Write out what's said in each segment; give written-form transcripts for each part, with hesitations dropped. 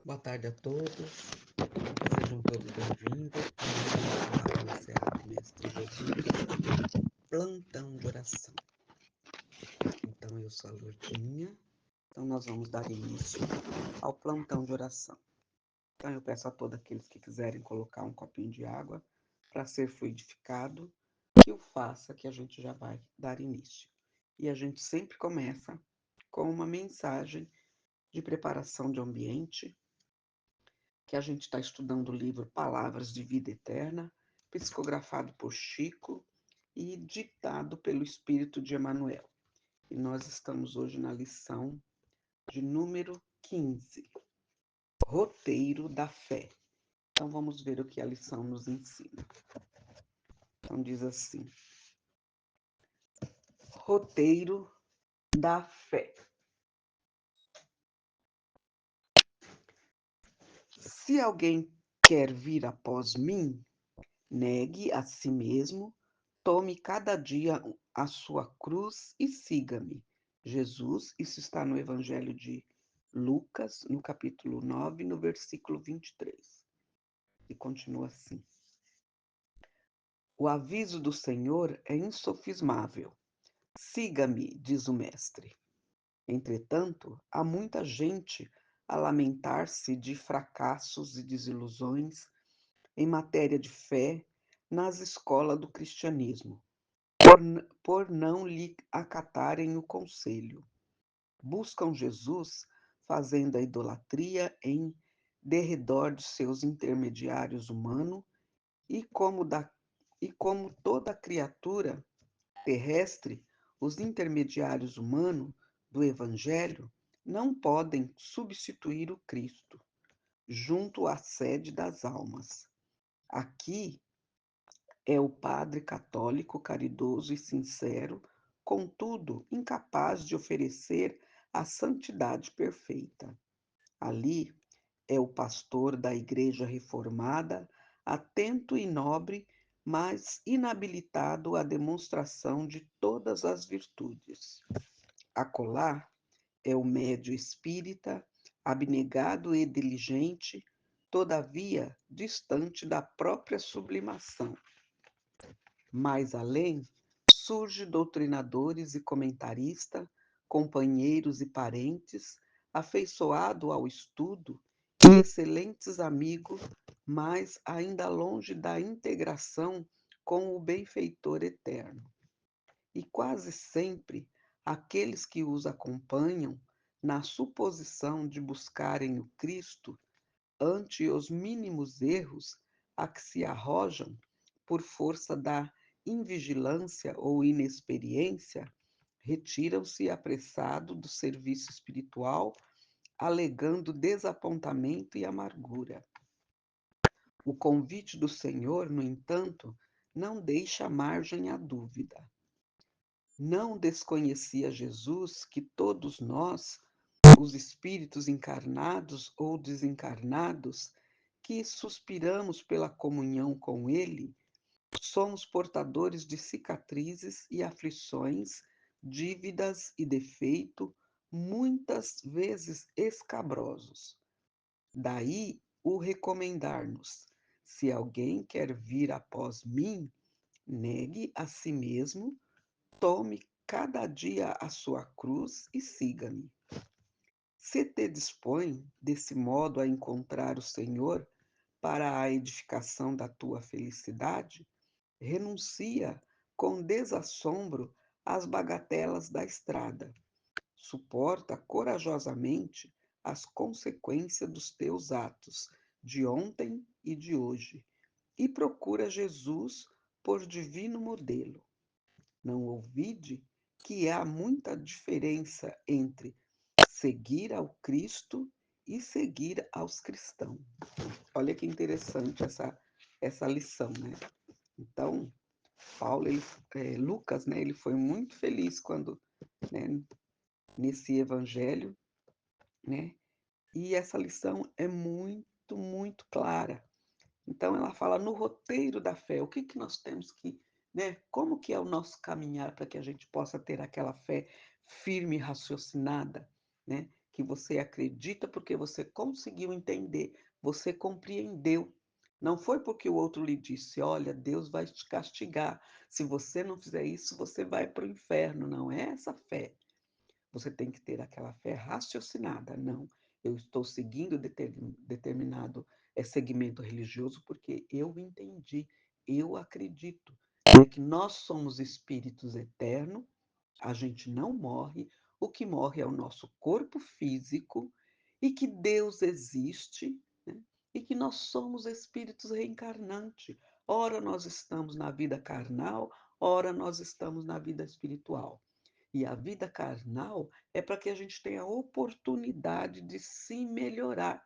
Boa tarde a todos, sejam todos bem-vindos ao Palavra na Serra do Mestre Jesus, plantão de oração. Então, eu sou a Lourdinha, então nós vamos dar início ao plantão de oração. Então, eu peço a todos aqueles que quiserem colocar um copinho de água para ser fluidificado, que o faça, que a gente já vai dar início. E a gente sempre começa com uma mensagem de preparação de ambiente, que a gente está estudando o livro Palavras de Vida Eterna, psicografado por Chico e ditado pelo Espírito de Emmanuel. E nós estamos hoje na lição de número 15, Roteiro da Fé. Então vamos ver o que a lição nos ensina. Então diz assim: Roteiro da Fé. Se alguém quer vir após mim, negue a si mesmo, tome cada dia a sua cruz e siga-me. Jesus, isso está no Evangelho de Lucas, no capítulo 9, no versículo 23. E continua assim: O aviso do Senhor é insofismável. Siga-me, diz o Mestre. Entretanto, há muita gente a lamentar-se de fracassos e desilusões em matéria de fé nas escolas do cristianismo, por não lhe acatarem o conselho. Buscam Jesus fazendo a idolatria em derredor de seus intermediários humanos e como toda criatura terrestre, os intermediários humanos do Evangelho não podem substituir o Cristo junto à sede das almas. Aqui é o padre católico caridoso e sincero, contudo incapaz de oferecer a santidade perfeita. Ali é o pastor da Igreja Reformada, atento e nobre, mas inabilitado à demonstração de todas as virtudes. Acolá é o médio espírita, abnegado e diligente, todavia distante da própria sublimação. Mais além, surge doutrinadores e comentaristas, companheiros e parentes, afeiçoado ao estudo e excelentes amigos, mas ainda longe da integração com o benfeitor eterno. E quase sempre aqueles que os acompanham, na suposição de buscarem o Cristo, ante os mínimos erros a que se arrojam por força da invigilância ou inexperiência, retiram-se apressado do serviço espiritual, alegando desapontamento e amargura. O convite do Senhor, no entanto, não deixa margem à dúvida. Não desconhecia Jesus que todos nós, os espíritos encarnados ou desencarnados, que suspiramos pela comunhão com Ele, somos portadores de cicatrizes e aflições, dívidas e defeito, muitas vezes escabrosos. Daí o recomendar-nos: se alguém quer vir após mim, negue a si mesmo, tome cada dia a sua cruz e siga-me. Se te dispõe, desse modo, a encontrar o Senhor para a edificação da tua felicidade, renuncia com desassombro às bagatelas da estrada. Suporta corajosamente as consequências dos teus atos de ontem e de hoje e procura Jesus por divino modelo. Não ouvide que há muita diferença entre seguir ao Cristo e seguir aos cristãos. Olha que interessante essa lição, né? Então, Lucas, né, ele foi muito feliz quando, né, nesse evangelho, né? E essa lição é muito, muito clara. Então, ela fala no roteiro da fé, o que que nós temos que, né? Como que é o nosso caminhar para que a gente possa ter aquela fé firme e raciocinada, né? que você acredita porque você conseguiu entender, você compreendeu. Não foi porque o outro lhe disse: olha, Deus vai te castigar. Se você não fizer isso, você vai para o inferno. Não é essa fé. Você tem que ter aquela fé raciocinada. Não, eu estou seguindo determinado segmento religioso porque eu entendi, eu acredito, né, que nós somos espíritos eternos, a gente não morre, o que morre é o nosso corpo físico e que Deus existe, né, e que nós somos espíritos reencarnantes. Ora nós estamos na vida carnal, ora nós estamos na vida espiritual. E a vida carnal é para que a gente tenha a oportunidade de se melhorar,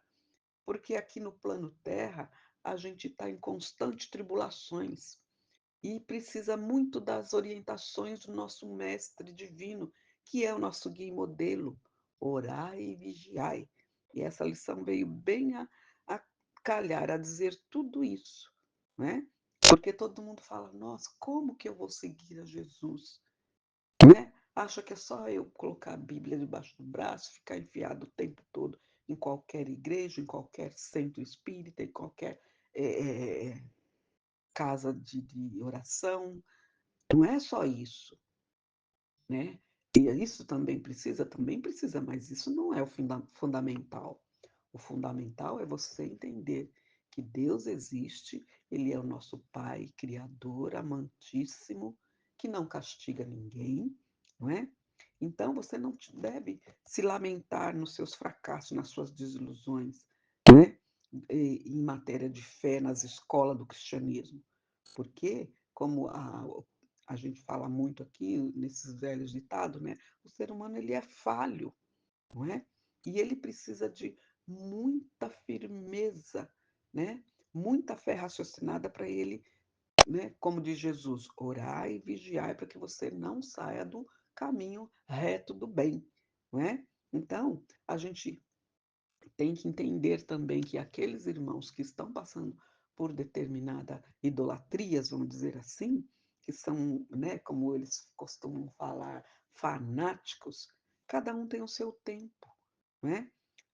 porque aqui no plano Terra a gente está em constante tribulações e precisa muito das orientações do nosso Mestre Divino, que é o nosso guia e modelo. Orai e vigiai. E essa lição veio bem a calhar, a dizer tudo isso, né? Porque todo mundo fala, nossa, como que eu vou seguir a Jesus? Né? Acha que é só eu colocar a Bíblia debaixo do braço, ficar enfiado o tempo todo em qualquer igreja, em qualquer centro espírita, em qualquer eh, casa de oração. Não é só isso, né? E isso também precisa, mas isso não é o fundamental. O fundamental é você entender que Deus existe, Ele é o nosso Pai, Criador, amantíssimo, que não castiga ninguém, não é? Então você não deve se lamentar nos seus fracassos, nas suas desilusões, né? Em matéria de fé nas escolas do cristianismo. Porque, como a gente fala muito aqui, nesses velhos ditados, né? O ser humano ele é falho, não é? E ele precisa de muita firmeza, né? Muita fé raciocinada para ele, né? Como diz Jesus, orai e vigiai para que você não saia do caminho reto do bem, não é? Então, a gente tem que entender também que aqueles irmãos que estão passando por determinada idolatrias, vamos dizer assim, que são, né, como eles costumam falar, fanáticos, cada um tem o seu tempo, né?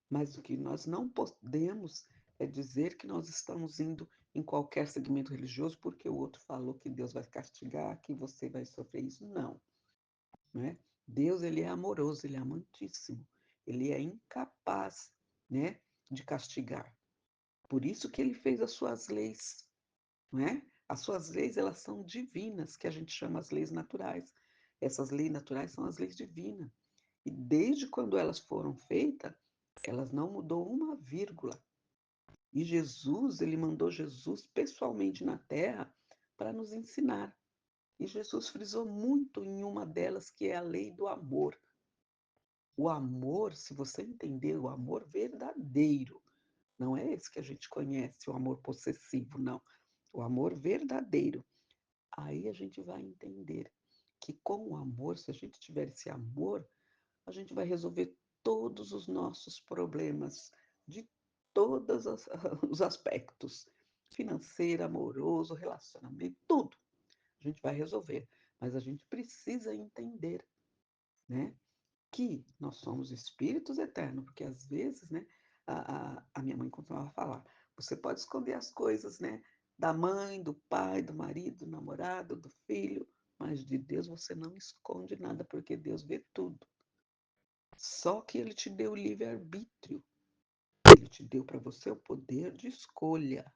Mas o que nós não podemos é dizer que nós estamos indo em qualquer segmento religioso porque o outro falou que Deus vai castigar, que você vai sofrer isso. Não, né? Deus, ele é amoroso, ele é amantíssimo, ele é incapaz, né, de castigar. Por isso que ele fez as suas leis, não é? As suas leis, elas são divinas, que a gente chama as leis naturais. Essas leis naturais são as leis divinas. E desde quando elas foram feitas, elas não mudou uma vírgula. E Jesus, ele mandou Jesus pessoalmente na terra para nos ensinar. E Jesus frisou muito em uma delas, que é a lei do amor. O amor, se você entender, o amor verdadeiro, não é esse que a gente conhece, o amor possessivo, não. O amor verdadeiro. Aí a gente vai entender que com o amor, se a gente tiver esse amor, a gente vai resolver todos os nossos problemas, de todos os aspectos, financeiro, amoroso, relacionamento, tudo. A gente vai resolver. Mas a gente precisa entender, né, que nós somos espíritos eternos, porque às vezes, né, a minha mãe costumava falar, você pode esconder as coisas, né, da mãe, do pai, do marido, do namorado, do filho, mas de Deus você não esconde nada, porque Deus vê tudo. Só que Ele te deu livre-arbítrio, Ele te deu para você o poder de escolha.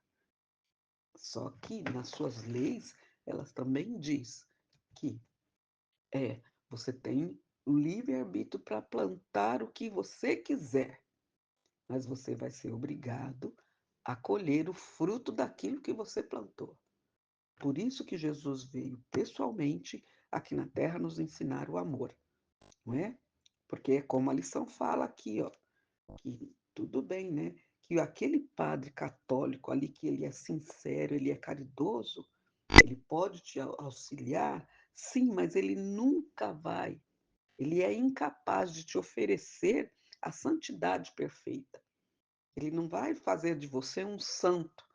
Só que nas suas leis, elas também diz que você tem o livre-arbítrio para plantar o que você quiser, mas você vai ser obrigado a colher o fruto daquilo que você plantou. Por isso que Jesus veio pessoalmente aqui na Terra nos ensinar o amor, não é? Porque é como a lição fala aqui, ó, que tudo bem, né? Que aquele padre católico ali, que ele é sincero, ele é caridoso, ele pode te auxiliar, sim, mas ele nunca vai, ele é incapaz de te oferecer a santidade perfeita. Ele não vai fazer de você um santo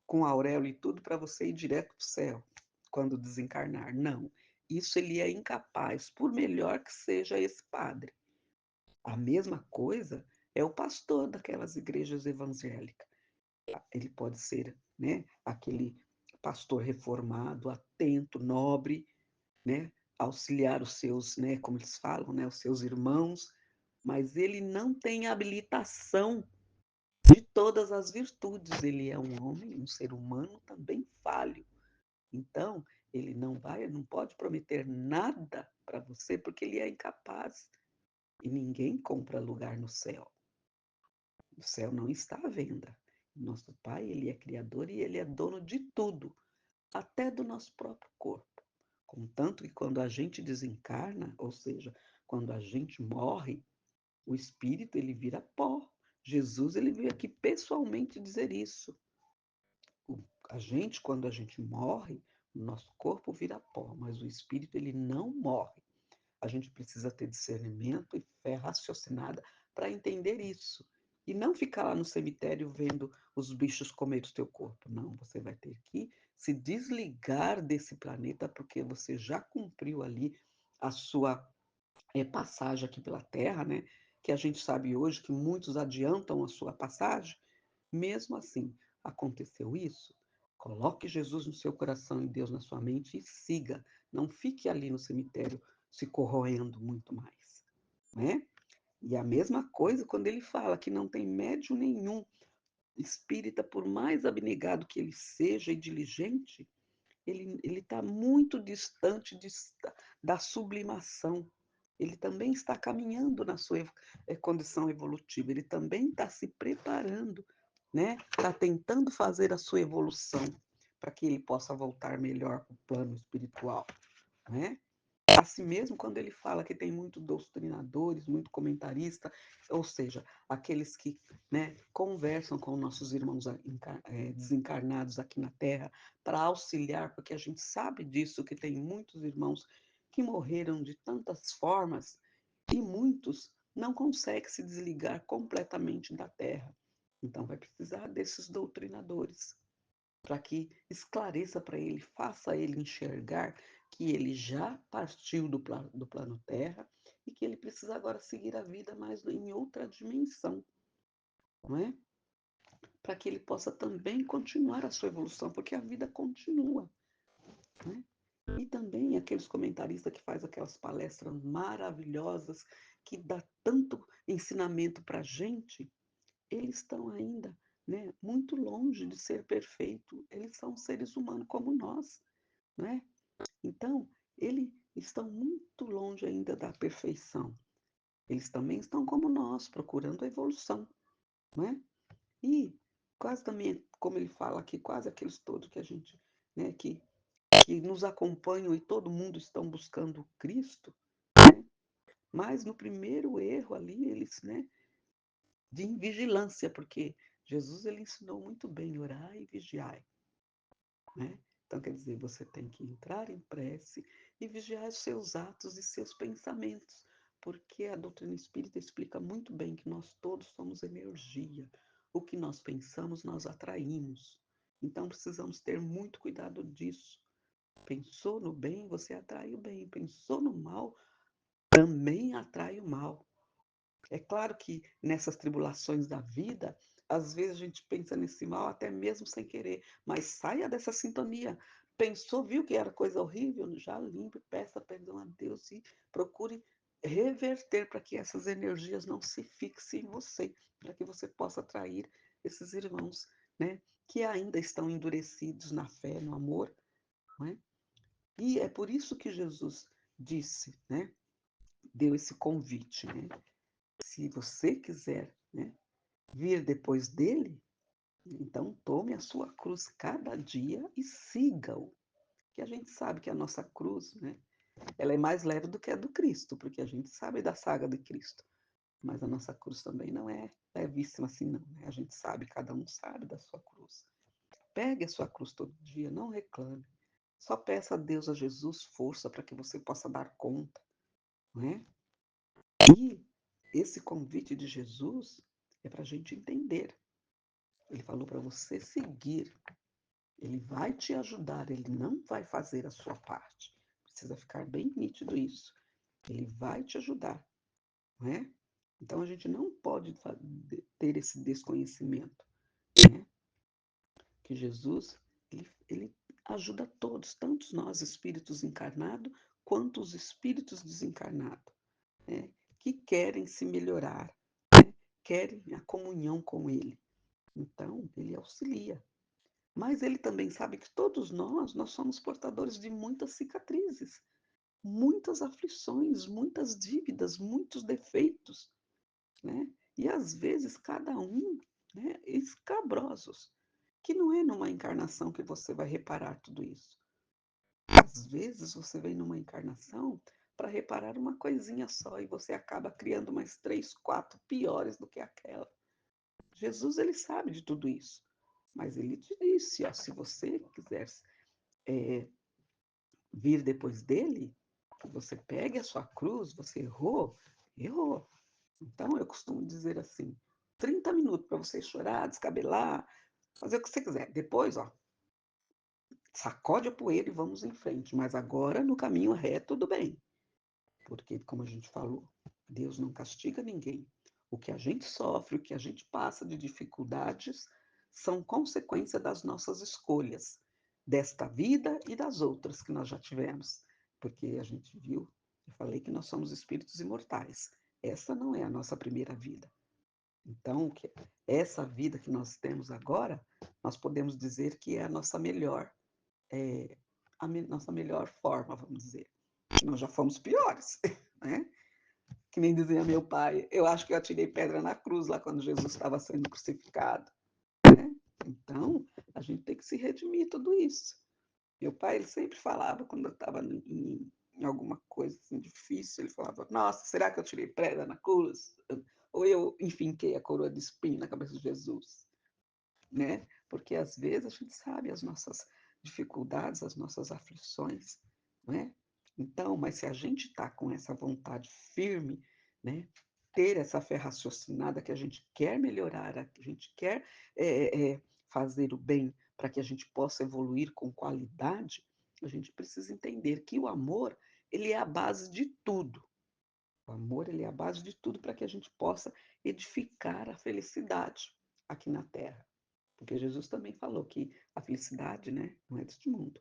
com auréola e tudo para você ir direto para o céu quando desencarnar. Não. Isso ele é incapaz, por melhor que seja esse padre. A mesma coisa é o pastor daquelas igrejas evangélicas. Ele pode ser, né, aquele pastor reformado, atento, nobre, né, auxiliar os seus, né, como eles falam, né, os seus irmãos, mas ele não tem habilitação de todas as virtudes. Ele é um homem, um ser humano também falho. Então, ele não pode prometer nada para você porque ele é incapaz. E ninguém compra lugar no céu. O céu não está à venda. Nosso Pai, ele é criador e ele é dono de tudo, até do nosso próprio corpo. Contanto que quando a gente desencarna, ou seja, quando a gente morre, o espírito ele vira pó. Jesus ele veio aqui pessoalmente dizer isso. A gente, quando a gente morre, o nosso corpo vira pó, mas o espírito ele não morre. A gente precisa ter discernimento e fé raciocinada para entender isso. E não ficar lá no cemitério vendo os bichos comer o teu corpo. Não, você vai ter que se desligar desse planeta porque você já cumpriu ali a sua passagem aqui pela Terra, né? Que a gente sabe hoje que muitos adiantam a sua passagem. Mesmo assim, aconteceu isso? Coloque Jesus no seu coração e Deus na sua mente e siga. Não fique ali no cemitério se corroendo muito mais, né? E a mesma coisa quando ele fala que não tem médium nenhum espírita, por mais abnegado que ele seja e diligente, ele está muito distante da sublimação. Ele também está caminhando na sua condição evolutiva, ele também está se preparando, né? Está tentando fazer a sua evolução para que ele possa voltar melhor para o plano espiritual, né? Assim mesmo, quando ele fala que tem muito doutrinadores, muito comentarista, ou seja, aqueles que, né, conversam com nossos irmãos desencarnados aqui na Terra para auxiliar, porque a gente sabe disso, que tem muitos irmãos que morreram de tantas formas e muitos não conseguem se desligar completamente da Terra. Então, vai precisar desses doutrinadores para que esclareça para ele, faça ele enxergar que ele já partiu do plano Terra e que ele precisa agora seguir a vida mais em outra dimensão, não é? Para que ele possa também continuar a sua evolução, porque a vida continua, né? E também aqueles comentaristas que faz aquelas palestras maravilhosas, que dá tanto ensinamento para a gente, eles estão ainda, né, muito longe de ser perfeito. Eles são seres humanos como nós, né? Então, eles estão muito longe ainda da perfeição. Eles também estão como nós, procurando a evolução, né? E quase também, como ele fala aqui, quase aqueles todos que a gente, né, que nos acompanham e todo mundo estão buscando Cristo, né? Mas no primeiro erro ali, eles, né, de vigilância, porque Jesus ele ensinou muito bem, orar e vigiar, né? Então, quer dizer, você tem que entrar em prece e vigiar os seus atos e seus pensamentos, porque a doutrina espírita explica muito bem que nós todos somos energia. O que nós pensamos, nós atraímos. Então, precisamos ter muito cuidado disso. Pensou no bem, você atrai o bem. Pensou no mal, também atrai o mal. É claro que nessas tribulações da vida, às vezes a gente pensa nesse mal até mesmo sem querer, mas saia dessa sintonia. Pensou, viu que era coisa horrível? Já limpe, peça perdão a Deus e procure reverter para que essas energias não se fixem em você, para que você possa atrair esses irmãos, né, que ainda estão endurecidos na fé, no amor, não é? E é por isso que Jesus disse, né, deu esse convite, né? Se você quiser, né, vir depois dele, então tome a sua cruz cada dia e siga-o. Que a gente sabe que a nossa cruz, né, ela é mais leve do que a do Cristo, porque a gente sabe da saga de Cristo. Mas a nossa cruz também não é levíssima assim, não. Né? A gente sabe, cada um sabe da sua cruz. Pegue a sua cruz todo dia, não reclame. Só peça a Deus, a Jesus, força para que você possa dar conta, não é? E esse convite de Jesus é para a gente entender. Ele falou para você seguir. Ele vai te ajudar, ele não vai fazer a sua parte. Precisa ficar bem nítido isso. Ele vai te ajudar, não é? Então a gente não pode ter esse desconhecimento, né? Que Jesus, ele ajuda todos, tanto nós espíritos encarnados, quanto os espíritos desencarnados, né? Que querem se melhorar, né? Querem a comunhão com ele. Então, ele auxilia. Mas ele também sabe que todos nós somos portadores de muitas cicatrizes, muitas aflições, muitas dívidas, muitos defeitos, né? E às vezes cada um, né, escabrosos, que não é numa encarnação que você vai reparar tudo isso. Às vezes você vem numa encarnação para reparar uma coisinha só e você acaba criando mais 3, 4 piores do que aquela. Jesus, ele sabe de tudo isso, mas ele te disse, ó, se você quiser vir depois dele, que você pegue a sua cruz, você errou, errou. Então, eu costumo dizer assim, 30 minutos para você chorar, descabelar, fazer o que você quiser. Depois, ó, sacode a poeira e vamos em frente. Mas agora, no caminho reto, tudo bem. Porque, como a gente falou, Deus não castiga ninguém. O que a gente sofre, o que a gente passa de dificuldades, são consequência das nossas escolhas, desta vida e das outras que nós já tivemos. Porque a gente viu, eu falei que nós somos espíritos imortais. Essa não é a nossa primeira vida. Então, essa vida que nós temos agora, nós podemos dizer que é a nossa melhor, é, nossa melhor forma, vamos dizer. Nós já fomos piores, né? Que nem dizia meu pai, eu acho que eu atirei pedra na cruz lá quando Jesus estava sendo crucificado, né? Então, a gente tem que se redimir tudo isso. Meu pai, ele sempre falava, quando eu estava em alguma coisa assim, difícil, ele falava, nossa, será que eu tirei pedra na cruz? Ou eu enfinquei a coroa de espinho na cabeça de Jesus? Né? Porque às vezes a gente sabe as nossas dificuldades, as nossas aflições, né? Então, mas se a gente está com essa vontade firme, né? Ter essa fé raciocinada que a gente quer melhorar, que a gente quer fazer o bem para que a gente possa evoluir com qualidade, a gente precisa entender que o amor, ele é a base de tudo. O amor, ele é a base de tudo para que a gente possa edificar a felicidade aqui na Terra. Porque Jesus também falou que a felicidade, né, não é deste mundo.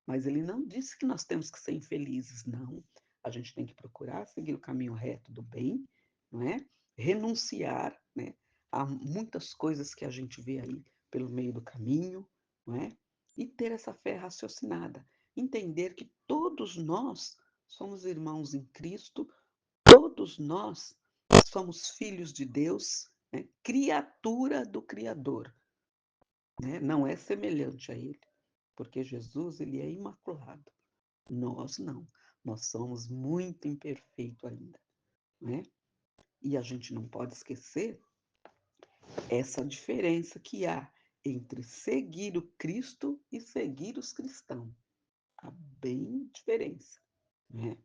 Mas ele não disse que nós temos que ser infelizes, não. A gente tem que procurar seguir o caminho reto do bem, não é? Renunciar, né, a muitas coisas que a gente vê aí pelo meio do caminho, não é? E ter essa fé raciocinada, entender que todos nós somos irmãos em Cristo, todos nós somos filhos de Deus, né? Criatura do Criador, né? Não é semelhante a ele, porque Jesus, ele é imaculado. Nós não. Nós somos muito imperfeitos ainda, né? E a gente não pode esquecer essa diferença que há entre seguir o Cristo e seguir os cristãos. Há bem diferença, né?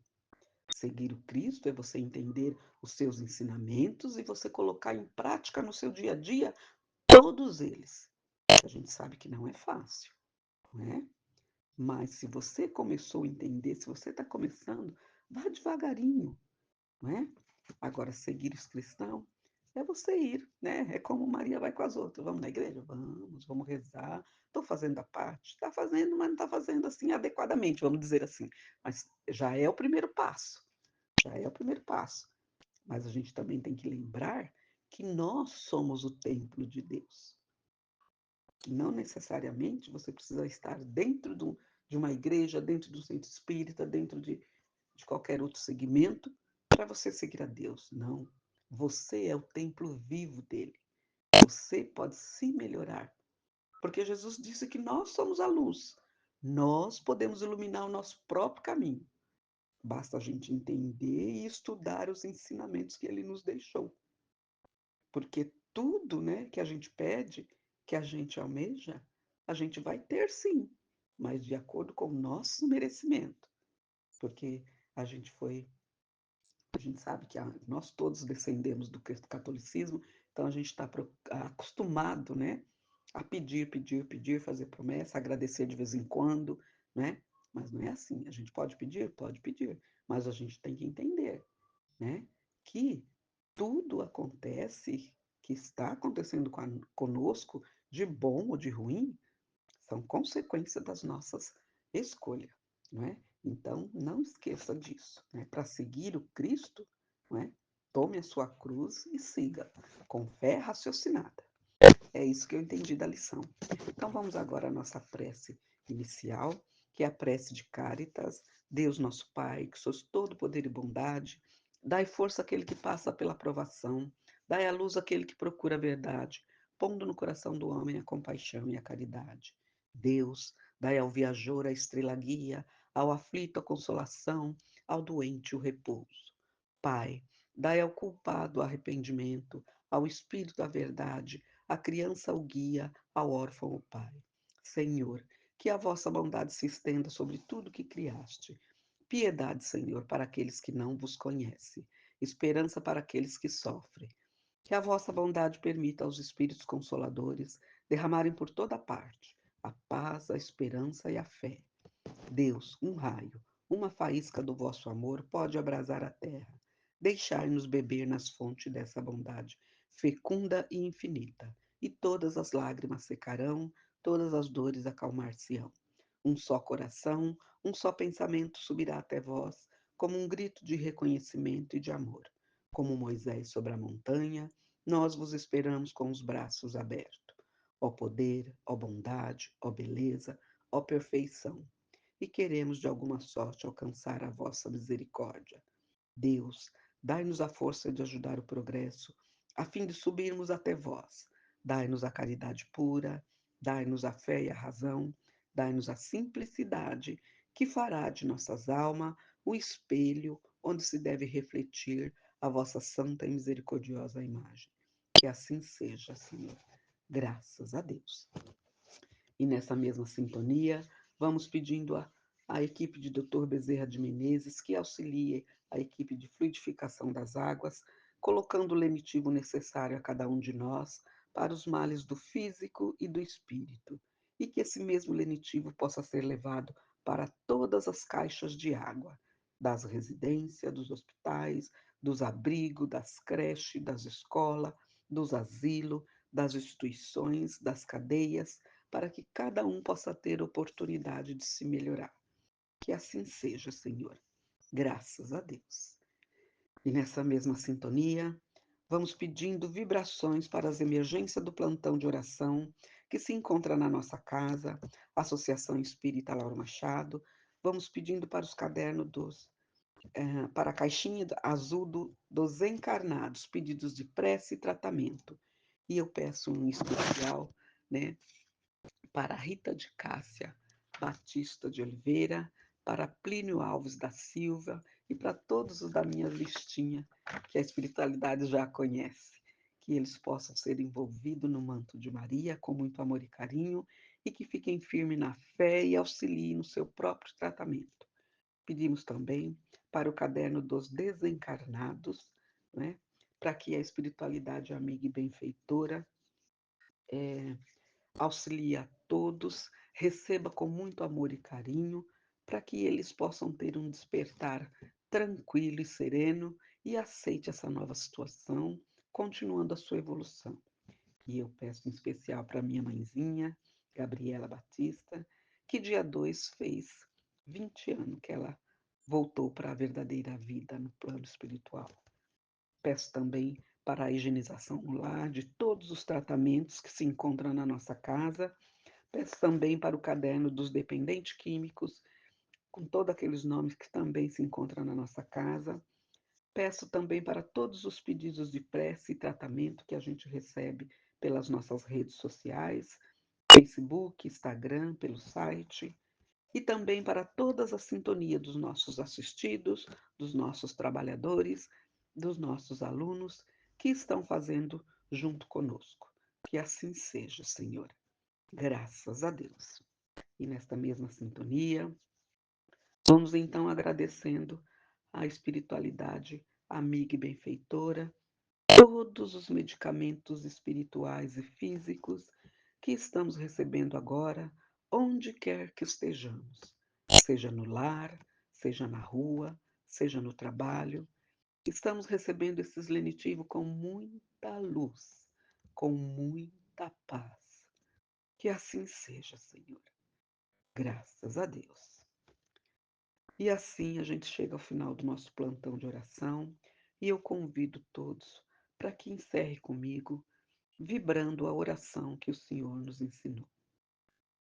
Seguir o Cristo é você entender os seus ensinamentos e você colocar em prática no seu dia a dia todos eles. A gente sabe que não é fácil, né? Mas se você começou a entender, se você está começando, vá devagarinho, não é? Agora, seguir os cristãos é você ir, né? É como Maria vai com as outras. Vamos na igreja? Vamos rezar. Estou fazendo a parte. Está fazendo, mas não está fazendo assim adequadamente, vamos dizer assim. Mas já é o primeiro passo. Já é o primeiro passo. Mas a gente também tem que lembrar que nós somos o templo de Deus. Não necessariamente você precisa estar dentro de uma igreja, dentro do centro espírita, dentro de qualquer outro segmento, para você seguir a Deus. Não. Você é o templo vivo dele. Você pode se melhorar. Porque Jesus disse que nós somos a luz. Nós podemos iluminar o nosso próprio caminho. Basta a gente entender e estudar os ensinamentos que ele nos deixou. Porque tudo, né, que a gente pede, que a gente almeja, a gente vai ter sim, mas de acordo com o nosso merecimento. Porque a gente foi, a gente sabe que nós todos descendemos do catolicismo, então a gente está acostumado, né, a pedir, pedir, pedir, fazer promessa, agradecer de vez em quando, né? Mas não é assim. A gente pode pedir, mas a gente tem que entender, né, que tudo acontece, que está acontecendo conosco, de bom ou de ruim, são consequência das nossas escolhas, não é? Então, não esqueça disso, né? Para seguir o Cristo, não é? Tome a sua cruz e siga, com fé raciocinada. É isso que eu entendi da lição. Então vamos agora à nossa prece inicial, que é a prece de Caritas. Deus nosso Pai, que sois todo poder e bondade, dai força àquele que passa pela provação, dai à luz àquele que procura a verdade, pondo no coração do homem a compaixão e a caridade. Deus, dai ao viajor a estrela guia, ao aflito a consolação, ao doente o repouso. Pai, dai ao culpado o arrependimento, ao espírito da verdade, à criança o guia, ao órfão o pai. Senhor, que a vossa bondade se estenda sobre tudo que criaste. Piedade, Senhor, para aqueles que não vos conhecem, esperança para aqueles que sofrem. Que a vossa bondade permita aos Espíritos Consoladores derramarem por toda parte a paz, a esperança e a fé. Deus, um raio, uma faísca do vosso amor pode abrasar a terra. Deixai-nos beber nas fontes dessa bondade fecunda e infinita, e todas as lágrimas secarão, todas as dores acalmar-se-ão. Um só coração, um só pensamento subirá até vós, como um grito de reconhecimento e de amor. Como Moisés sobre a montanha, nós vos esperamos com os braços abertos. Ó poder, ó bondade, ó beleza, ó perfeição, e queremos de alguma sorte alcançar a vossa misericórdia. Deus, dai-nos a força de ajudar o progresso, a fim de subirmos até vós. Dai-nos a caridade pura, dai-nos a fé e a razão, dai-nos a simplicidade, que fará de nossas almas o espelho onde se deve refletir a vossa santa e misericordiosa imagem. Que assim seja, Senhor. Graças a Deus. E nessa mesma sintonia, vamos pedindo à equipe de Dr. Bezerra de Menezes que auxilie a equipe de fluidificação das águas, colocando o lenitivo necessário a cada um de nós para os males do físico e do espírito, e que esse mesmo lenitivo possa ser levado para todas as caixas de água, das residências, dos hospitais, dos abrigos, das creches, das escolas, dos asilos, das instituições, das cadeias, para que cada um possa ter oportunidade de se melhorar. Que assim seja, Senhor. Graças a Deus. E nessa mesma sintonia, vamos pedindo vibrações para as emergências do plantão de oração que se encontra na nossa casa, Associação Espírita Lauro Machado. Vamos pedindo para os cadernos para a caixinha azul dos encarnados, pedidos de prece e tratamento. E eu peço um especial, né, para Rita de Cássia Batista de Oliveira, para Plínio Alves da Silva e para todos os da minha listinha, que a espiritualidade já conhece. Que eles possam ser envolvidos no manto de Maria com muito amor e carinho e que fiquem firmes na fé e auxiliem no seu próprio tratamento. Pedimos também para o caderno dos desencarnados, né, para que a espiritualidade amiga e benfeitora auxilie a todos, receba com muito amor e carinho, para que eles possam ter um despertar tranquilo e sereno e aceite essa nova situação, continuando a sua evolução. E eu peço em especial para minha mãezinha, Gabriela Batista, que dia 2 fez 20 anos que ela voltou para a verdadeira vida no plano espiritual. Peço também para a higienização no lar de todos os tratamentos que se encontram na nossa casa. Peço também para o caderno dos dependentes químicos, com todos aqueles nomes que também se encontram na nossa casa. Peço também para todos os pedidos de prece e tratamento que a gente recebe pelas nossas redes sociais, Facebook, Instagram, pelo site, e também para todas as sintonias dos nossos assistidos, dos nossos trabalhadores, dos nossos alunos que estão fazendo junto conosco. Que assim seja, Senhor. Graças a Deus. E nesta mesma sintonia, vamos então agradecendo à espiritualidade amiga e benfeitora, todos os medicamentos espirituais e físicos que estamos recebendo agora, onde quer que estejamos, seja no lar, seja na rua, seja no trabalho, Estamos recebendo esses lenitivos com muita luz, com muita paz. Que assim seja, Senhor. Graças a Deus. E assim a gente chega ao final do nosso plantão de oração e eu convido todos para que encerre comigo, vibrando a oração que o Senhor nos ensinou.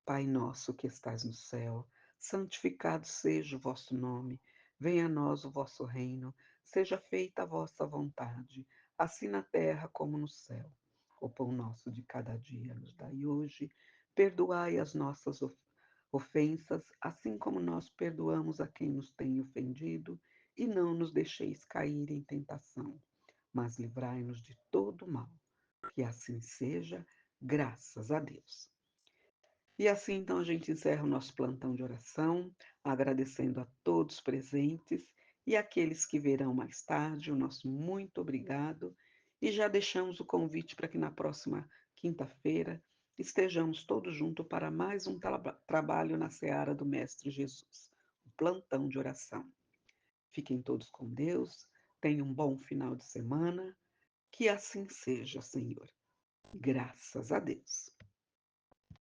Pai nosso que estais no céu, santificado seja o vosso nome, venha a nós o vosso reino, seja feita a vossa vontade, assim na terra como no céu. O pão nosso de cada dia nos dai hoje, perdoai as nossas ofensas, assim como nós perdoamos a quem nos tem ofendido, e não nos deixeis cair em tentação, mas livrai-nos de todo mal. Que assim seja, graças a Deus. E assim, então, a gente encerra o nosso plantão de oração, agradecendo a todos presentes e aqueles que virão mais tarde, o nosso muito obrigado. E já deixamos o convite para que na próxima quinta-feira estejamos todos juntos para mais um trabalho na seara do Mestre Jesus, o plantão de oração. Fiquem todos com Deus, tenham um bom final de semana, que assim seja, Senhor. Graças a Deus.